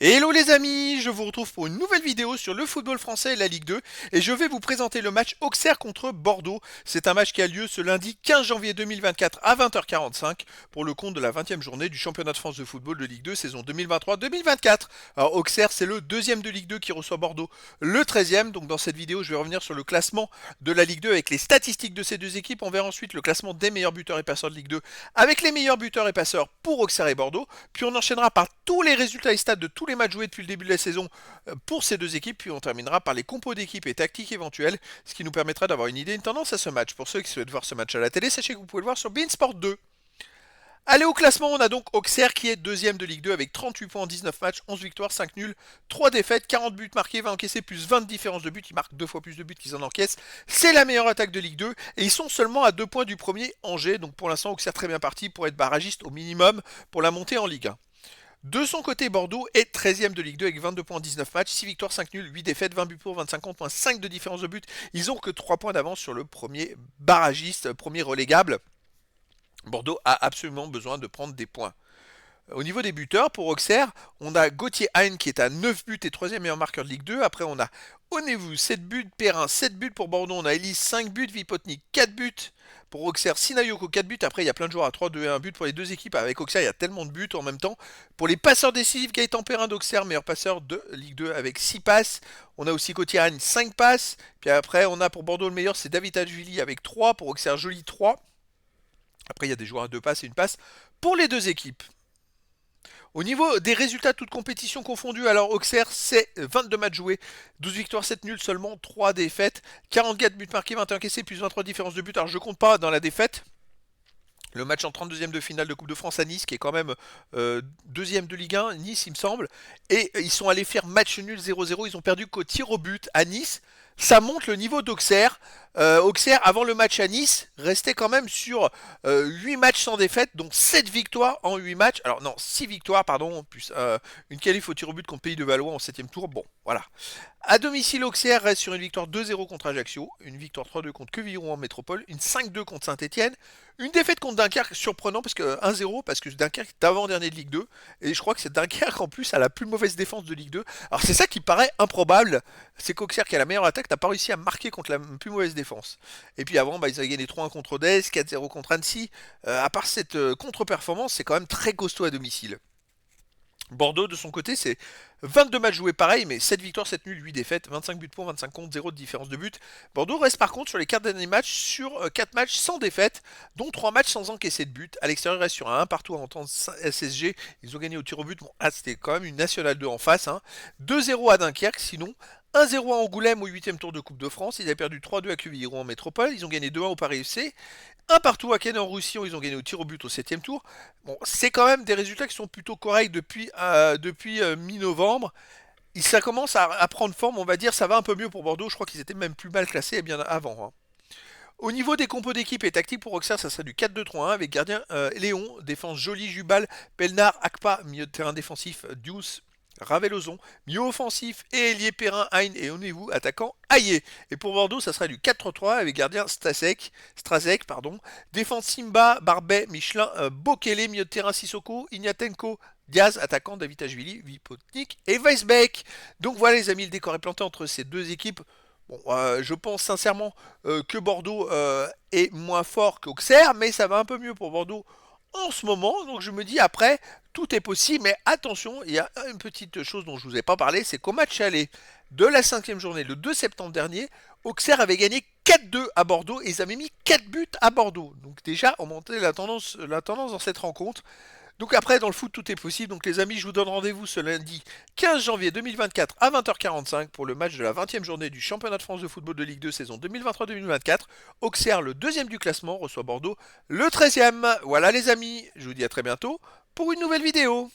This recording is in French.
Hello les amis, je vous retrouve pour une nouvelle vidéo sur le football français et la Ligue 2 et je vais vous présenter le match Auxerre contre Bordeaux. C'est un match qui a lieu ce lundi 15 janvier 2024 à 20h45 pour le compte de la 20e journée du championnat de France de football de Ligue 2 saison 2023-2024. Alors Auxerre c'est le deuxième de Ligue 2 qui reçoit Bordeaux le 13e, donc dans cette vidéo je vais revenir sur le classement de la Ligue 2 avec les statistiques de ces deux équipes. On verra ensuite le classement des meilleurs buteurs et passeurs de Ligue 2 avec les meilleurs buteurs et passeurs pour Auxerre et Bordeaux. Puis on enchaînera par tous les résultats et stats de tous les matchs joués depuis le début de la saison pour ces deux équipes. Puis on terminera par les compos d'équipes et tactiques éventuelles, ce qui nous permettra d'avoir une idée, une tendance à ce match. Pour ceux qui souhaitent voir ce match à la télé, sachez que vous pouvez le voir sur beIN Sport 2. Allez, au classement, on a donc Auxerre qui est deuxième de Ligue 2 avec 38 points en 19 matchs, 11 victoires, 5 nuls, 3 défaites, 40 buts marqués, 20 encaissés, plus 20 de différence de buts. Ils marquent deux fois plus de buts qu'ils en encaissent. C'est la meilleure attaque de Ligue 2 et ils sont seulement à 2 points du premier Angers. Donc pour l'instant, Auxerre très bien parti pour être barragiste au minimum pour la montée en Ligue 1. De son côté, Bordeaux est 13e de Ligue 2 avec 22 points en 19 matchs, 6 victoires, 5 nuls, 8 défaites, 20 buts pour, 25 contre, 5 de différence de but. Ils ont que 3 points d'avance sur le premier barragiste, premier relégable. Bordeaux a absolument besoin de prendre des points. Au niveau des buteurs, pour Auxerre, on a Gauthier Hein qui est à 9 buts et 3e meilleur marqueur de Ligue 2. Après, on a Onevou, 7 buts, Perrin, 7 buts pour Bordeaux. On a Elise, 5 buts, Vipotnik, 4 buts. Pour Auxerre, Sinayoko, 4 buts. Après, il y a plein de joueurs à 3, 2 et 1 but pour les deux équipes. Avec Auxerre, il y a tellement de buts en même temps. Pour les passeurs décisifs, Gaëtan Perrin d'Auxerre, meilleur passeur de Ligue 2 avec 6 passes. On a aussi Gauthier Hein, 5 passes. Puis après, on a pour Bordeaux le meilleur, c'est David Adjvili avec 3. Pour Auxerre, Joly, 3. Après, il y a des joueurs à 2 passes et une passe pour les deux équipes. Au niveau des résultats, toutes compétitions confondues, alors Auxerre, c'est 22 matchs joués, 12 victoires, 7 nuls, seulement 3 défaites, 44 buts marqués, 21 encaissés, plus 23 différences de buts. Alors je compte pas dans la défaite. Le match en 32e de finale de Coupe de France à Nice, qui est quand même deuxième de Ligue 1, Nice il me semble. Et ils sont allés faire match nul 0-0, ils ont perdu qu'au tir au but à Nice. Ça monte le niveau d'Auxerre. Auxerre, avant le match à Nice, restait quand même sur 8 matchs sans défaite, donc 7 victoires en 8 matchs. Alors non, 6 victoires, pardon, plus une qualif au tir au but contre Pays de Valois en 7ème tour. Bon, voilà. À domicile, Auxerre reste sur une victoire 2-0 contre Ajaccio, une victoire 3-2 contre Quevilly en métropole, une 5-2 contre Saint-Etienne, une défaite contre Dunkerque, surprenant parce que 1-0, parce que Dunkerque est avant-dernier de Ligue 2, et je crois que c'est Dunkerque en plus a la plus mauvaise défense de Ligue 2. Alors c'est ça qui paraît improbable, c'est qu'Auxerre qui a la meilleure attaque n'a pas réussi à marquer contre la plus mauvaise défense. Et puis avant, ils avaient gagné 3-1 contre Odez, 4-0 contre Annecy. À part cette contre-performance, c'est quand même très costaud à domicile. Bordeaux, de son côté, c'est 22 matchs joués pareil, mais 7 victoires, 7 nuls, 8 défaites, 25 buts pour, 25 contre, 0 de différence de but. Bordeaux reste par contre sur les 4 derniers matchs sur 4 matchs sans défaite, dont 3 matchs sans encaisser de but. À l'extérieur, il reste sur un 1 partout en temps SSG. Ils ont gagné au tir au but. Bon, là, c'était quand même une Nationale 2 en face. 2-0 à Dunkerque, sinon. 1-0 à Angoulême au 8ème tour de Coupe de France. Ils avaient perdu 3-2 à Quevilly en métropole. Ils ont gagné 2-1 au Paris FC. Un partout à Caen en Roussillon, ils ont gagné au tir au but au 7ème tour. Bon, c'est quand même des résultats qui sont plutôt corrects depuis mi-novembre. Ça commence à prendre forme, on va dire, ça va un peu mieux pour Bordeaux. Je crois qu'ils étaient même plus mal classés bien avant. Au niveau des compos d'équipe et tactique pour Auxerre, ça serait du 4-2-3-1 avec gardien Léon, défense Joly, Jubal, Pelnard, Akpa, milieu de terrain défensif Deuce, Ravelozon, milieu offensif et ailier Perrin, Hein et Onevou, attaquant Aillé. Et pour Bordeaux, ça serait du 4-3-3 avec gardien Strazek, défense Simba, Barbet, Michelin, Bokele, milieu de terrain Sissoko, Ignatenko, Diaz, attaquant David Ajvili, Vipotnik et Weisbeck. Donc voilà les amis, le décor est planté entre ces deux équipes. Bon, je pense sincèrement que Bordeaux est moins fort qu'Auxerre, mais ça va un peu mieux pour Bordeaux en ce moment. Donc je me dis après, tout est possible, mais attention, il y a une petite chose dont je ne vous ai pas parlé, c'est qu'au match aller de la 5e journée, le 2 septembre dernier, Auxerre avait gagné 4-2 à Bordeaux et ils avaient mis 4 buts à Bordeaux. Donc déjà, on montait la tendance dans cette rencontre. Donc après, dans le foot, tout est possible. Donc les amis, je vous donne rendez-vous ce lundi 15 janvier 2024 à 20h45 pour le match de la 20e journée du championnat de France de football de Ligue 2 saison 2023-2024. Auxerre, le deuxième du classement, reçoit Bordeaux, le 13e. Voilà les amis, je vous dis à très bientôt pour une nouvelle vidéo.